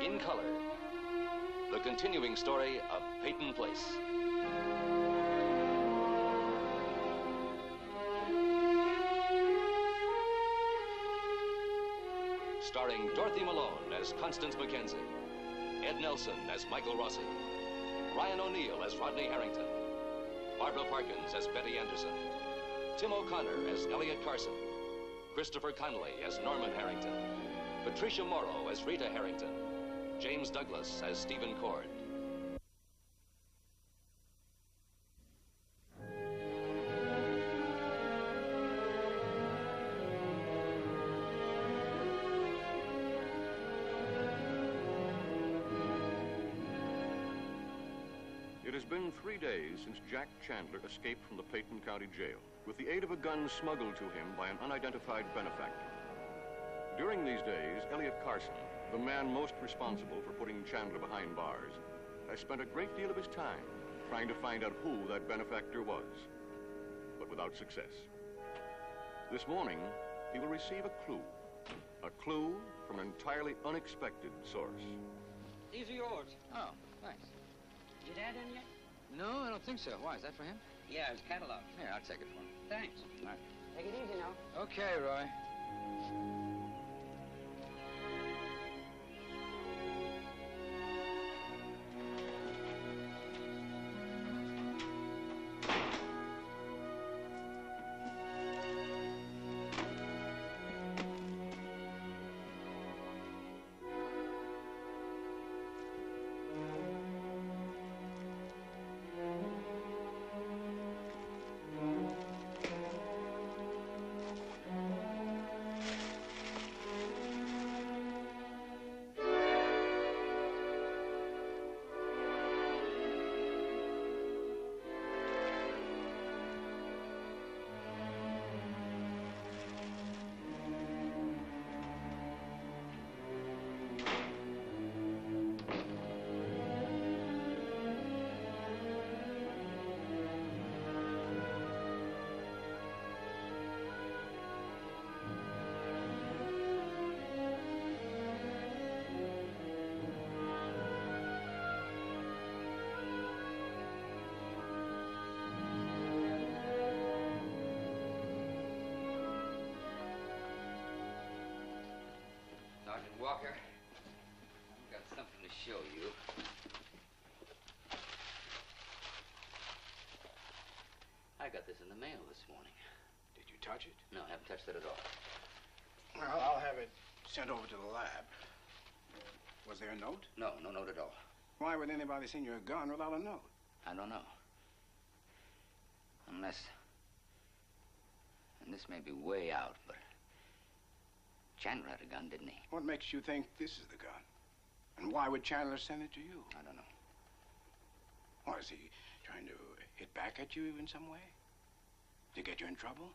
in color, the continuing story of Peyton Place. Starring Dorothy Malone as Constance Mackenzie, Ed Nelson as Michael Rossi, Ryan O'Neill as Rodney Harrington, Barbara Parkins as Betty Anderson, Tim O'Connor as Elliot Carson, Christopher Connolly as Norman Harrington, Patricia Morrow as Rita Harrington, James Douglas as Stephen Cord. It has been 3 days since Jack Chandler escaped from the Peyton County Jail with the aid of a gun smuggled to him by an unidentified benefactor. During these days, Elliot Carson, the man most responsible for putting Chandler behind bars, has spent a great deal of his time trying to find out who that benefactor was, but without success. This morning, he will receive a clue from an entirely unexpected source. These are yours. Oh, thanks. Your dad in yet? No, I don't think so. Why, is that for him? Yeah, his catalog. Here, I'll take it for him. Thanks. All right. Take it easy now. Okay, Roy. Sergeant Walker, I've got something to show you. I got this in the mail this morning. Did you touch it? No, I haven't touched it at all. Well, I'll have it sent over to the lab. Was there a note? No, no note at all. Why would anybody send you a gun without a note? I don't know. Unless... And this may be way out, but... Chandler had a gun, didn't he? What makes you think this is the gun? And why would Chandler send it to you? I don't know. Or is he trying to hit back at you in some way? To get you in trouble?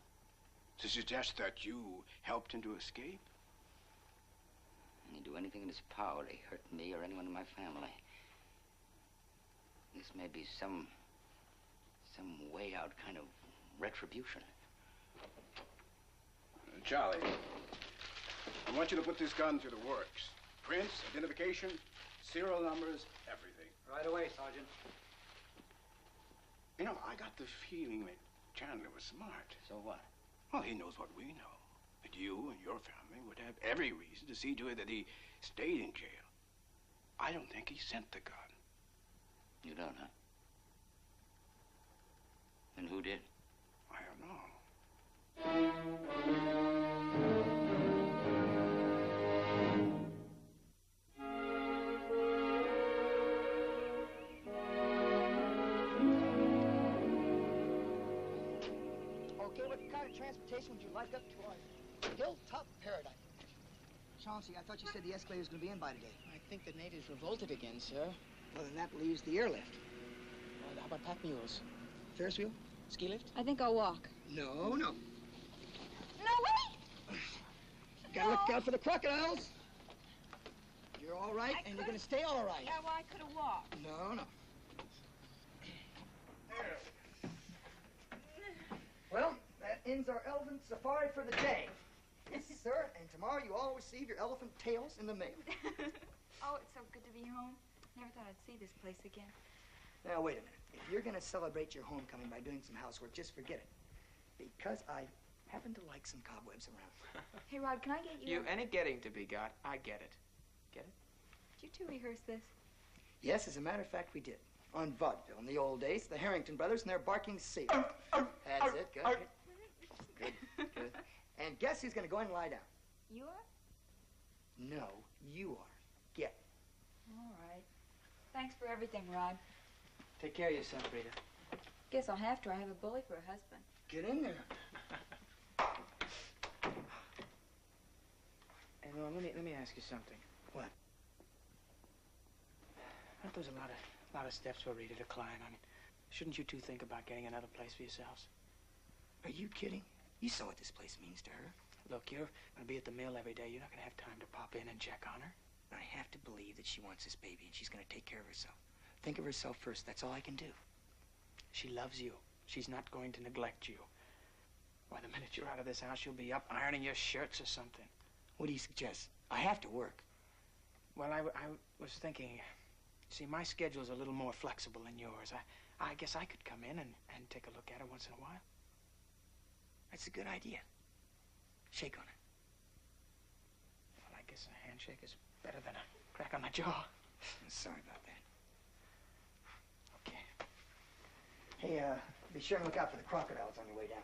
To suggest that you helped him to escape? He'd do anything in his power to hurt me or anyone in my family. This may be some way out kind of retribution. Charlie, I want you to put this gun through the works. Prints, identification, serial numbers, everything. Right away, Sergeant. You know, I got the feeling that Chandler was smart. So what? Well, he knows what we know. That you and your family would have every reason to see to it that he stayed in jail. I don't think he sent the gun. You don't, huh? And who did? I don't know. Okay, what kind of transportation would you like up to our hilltop paradise? Chauncey, I thought you said the escalator was going to be in by today. I think the natives revolted again, sir. Well, then that leaves the airlift. Well, how about pack mules? Ferris wheel? Ski lift? I think I'll walk. No. No, wait! Gotta look out for the crocodiles. You're all right, and you're going to stay all right. Yeah, well, I could have walked. No. Well, that ends our elephant safari for the day. Yes, sir, and tomorrow you all receive your elephant tails in the mail. Oh, it's so good to be home. Never thought I'd see this place again. Now, wait a minute. If you're going to celebrate your homecoming by doing some housework, just forget it. Because I happen to like some cobwebs around. Hey, Rod, can I get you? Any getting to be got. I get it. Get it? Did you two rehearse this? Yes, as a matter of fact, we did. On vaudeville in the old days, the Harrington brothers and their barking seal. That's it. Good. Good. And guess who's going to go in and lie down? You are? No, you are. Get. All right. Thanks for everything, Rod. Take care of yourself, Rita. Guess I'll have to. I have a bully for a husband. Get in there. Hey, Norm, let me ask you something. What? Aren't those a lot of steps for Rita to climb? I mean, shouldn't you two think about getting another place for yourselves? Are you kidding? You saw what this place means to her. Look, you're going to be at the mill every day. You're not going to have time to pop in and check on her. I have to believe that she wants this baby and she's going to take care of herself. Think of herself first. That's all I can do. She loves you. She's not going to neglect you. Why, the minute you're out of this house, she'll be up ironing your shirts or something. What do you suggest? I have to work. Well, I was thinking, see, my schedule's a little more flexible than yours. I guess I could come in and take a look at her once in a while. That's a good idea. Shake on it. Well, I guess a handshake is better than a crack on the jaw. Sorry about that. Okay. Hey, be sure and look out for the crocodiles on your way down.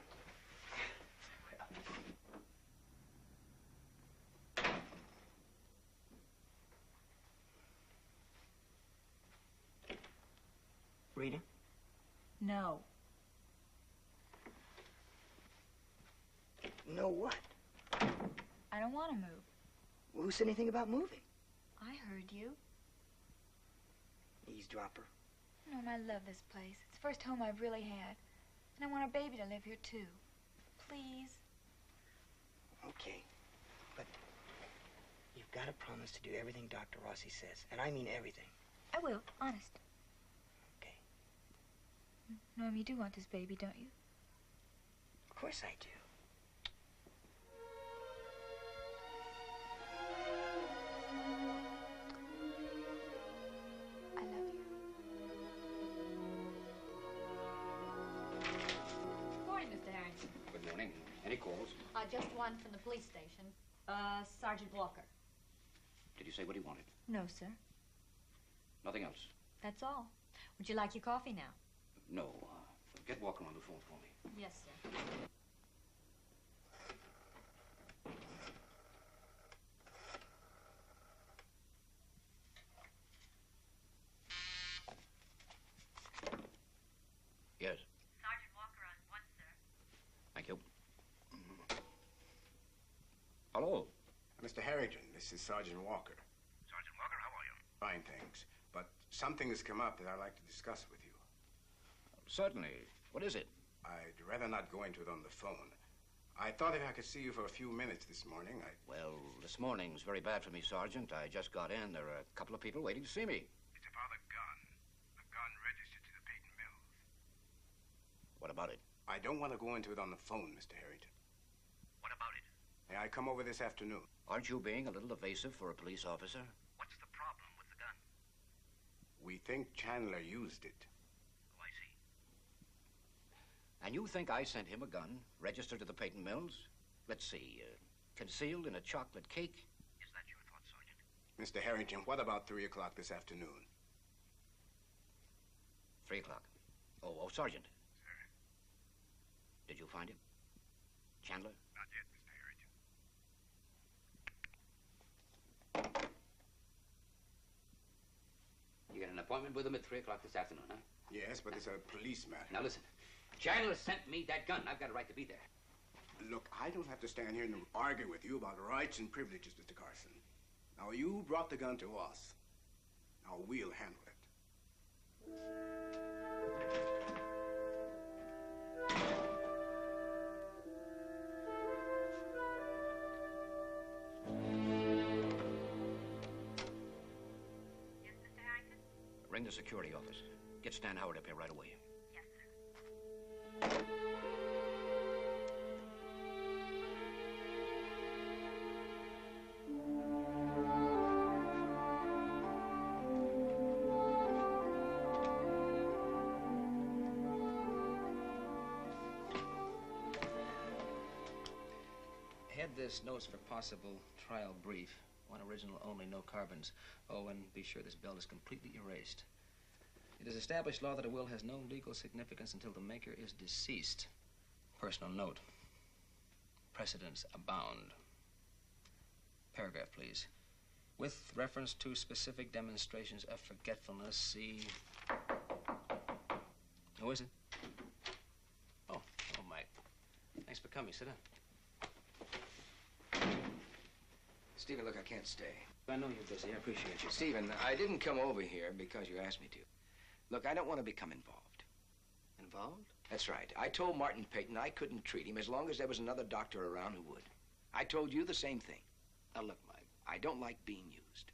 Rita? No. No what? I don't want to move. Well, who said anything about moving? I heard you. Eavesdropper. No, I love this place. It's the first home I've really had. And I want a baby to live here, too. Please. Okay. But you've got to promise to do everything Dr. Rossi says. And I mean everything. I will, honest. Okay. Norm, you do want this baby, don't you? Of course I do. I love you. Morning, Mr. Harrington. Good morning. Any calls? Just one from the police station. Sergeant Walker. Did you say what he wanted? No, sir. Nothing else? That's all. Would you like your coffee now? No. Get Walker on the phone for me. Yes, sir. Yes. Sergeant Walker on one, sir. Thank you. Hello. Mr. Harrington, this is Sergeant Walker. Sergeant Walker, how are you? Fine, thanks. But something has come up that I'd like to discuss with you. Certainly. What is it? I'd rather not go into it on the phone. I thought if I could see you for a few minutes this morning, Well, this morning's very bad for me, Sergeant. I just got in. There are a couple of people waiting to see me. It's about a gun. A gun registered to the Peyton Mills. What about it? I don't want to go into it on the phone, Mr. Harrington. What about it? May I come over this afternoon? Aren't you being a little evasive for a police officer? What's the problem with the gun? We think Chandler used it. Oh, I see. And you think I sent him a gun registered to the Peyton Mills? Let's see, concealed in a chocolate cake? Is that your thought, Sergeant? Mr. Harrington, what about 3 o'clock this afternoon? 3 o'clock. Oh, Sergeant. Sir? Did you find him? Chandler? Not yet, Mr. Harrington. You got an appointment with him at 3 o'clock this afternoon, huh? Yes, but it's a police matter. Now listen. Chandler sent me that gun. I've got a right to be there. Look, I don't have to stand here and argue with you about rights and privileges, Mr. Carson. Now, you brought the gun to us. Now, we'll handle it. Yes, Mr. Harrington? Ring the security office. Get Stan Howard up here right away. Yes, sir. this, notes for possible trial brief. One original only, no carbons. Oh, and be sure this belt is completely erased. It is established law that a will has no legal significance until the maker is deceased. Personal note. Precedents abound. Paragraph, please. With reference to specific demonstrations of forgetfulness, see... Who is it? Oh, Mike. Thanks for coming. Sit down. Stephen, look, I can't stay. I know you're busy. I appreciate you. Stephen, I didn't come over here because you asked me to. Look, I don't want to become involved. Involved? That's right. I told Martin Peyton I couldn't treat him as long as there was another doctor around who would. I told you the same thing. Now, look, Mike. I don't like being used.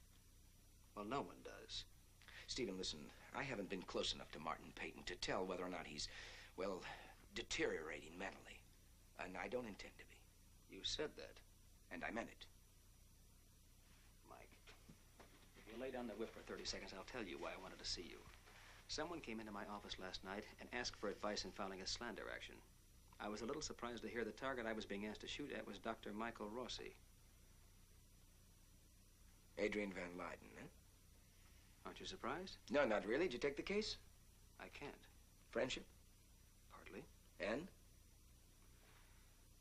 Well, no one does. Stephen, listen, I haven't been close enough to Martin Peyton to tell whether or not he's, well, deteriorating mentally. And I don't intend to be. You said that. And I meant it. Mike, if you lay down the whip for 30 seconds, I'll tell you why I wanted to see you. Someone came into my office last night and asked for advice in filing a slander action. I was a little surprised to hear the target I was being asked to shoot at was Dr. Michael Rossi. Adrienne Van Leyden, huh? Aren't you surprised? No, not really. Did you take the case? I can't. Friendship? Partly. And?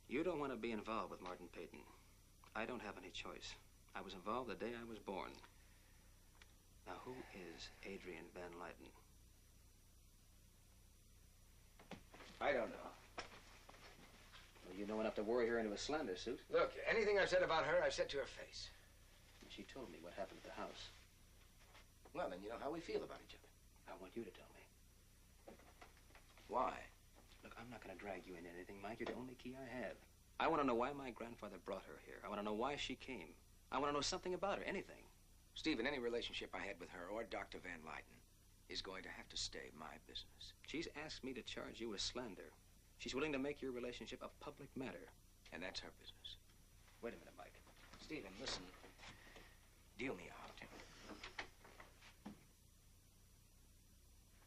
You don't want to be involved with Martin Peyton. I don't have any choice. I was involved the day I was born. Now, who is Adrienne Van Leyden? I don't know. Well, you know enough to worry her into a slander suit. Look, anything I've said about her, I've said to her face. She told me what happened at the house. Well, then you know how we feel about each other. I want you to tell me. Why? Look, I'm not going to drag you into anything, Mike. You're the only key I have. I want to know why my grandfather brought her here. I want to know why she came. I want to know something about her, anything. Stephen, any relationship I had with her or Dr. Van Leyden is going to have to stay my business. She's asked me to charge you with slander. She's willing to make your relationship a public matter. And that's her business. Wait a minute, Mike. Stephen, listen. Deal me out.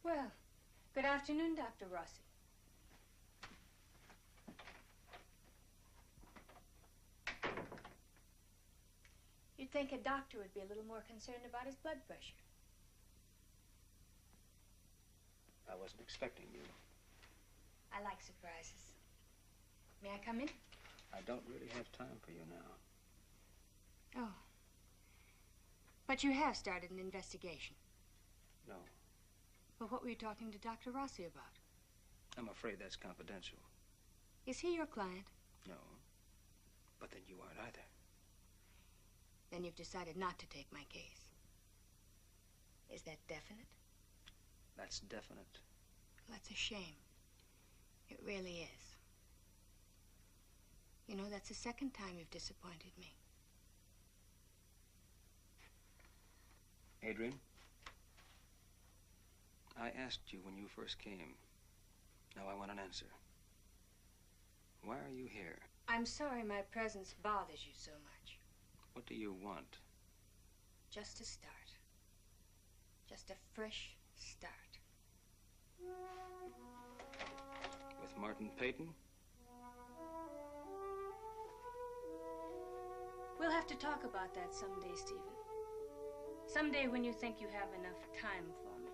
Well, good afternoon, Dr. Rossi. You'd think a doctor would be a little more concerned about his blood pressure. I wasn't expecting you. I like surprises. May I come in? I don't really have time for you now. Oh. But you have started an investigation. No. Well, what were you talking to Dr. Rossi about? I'm afraid that's confidential. Is he your client? No. But then you aren't either. Then you've decided not to take my case. Is that definite? That's definite. Well, that's a shame. It really is. You know, that's the second time you've disappointed me. Adrienne, I asked you when you first came. Now I want an answer. Why are you here? I'm sorry my presence bothers you so much. What do you want? Just a start. Just a fresh start. With Martin Peyton? We'll have to talk about that someday, Stephen. Someday when you think you have enough time for me.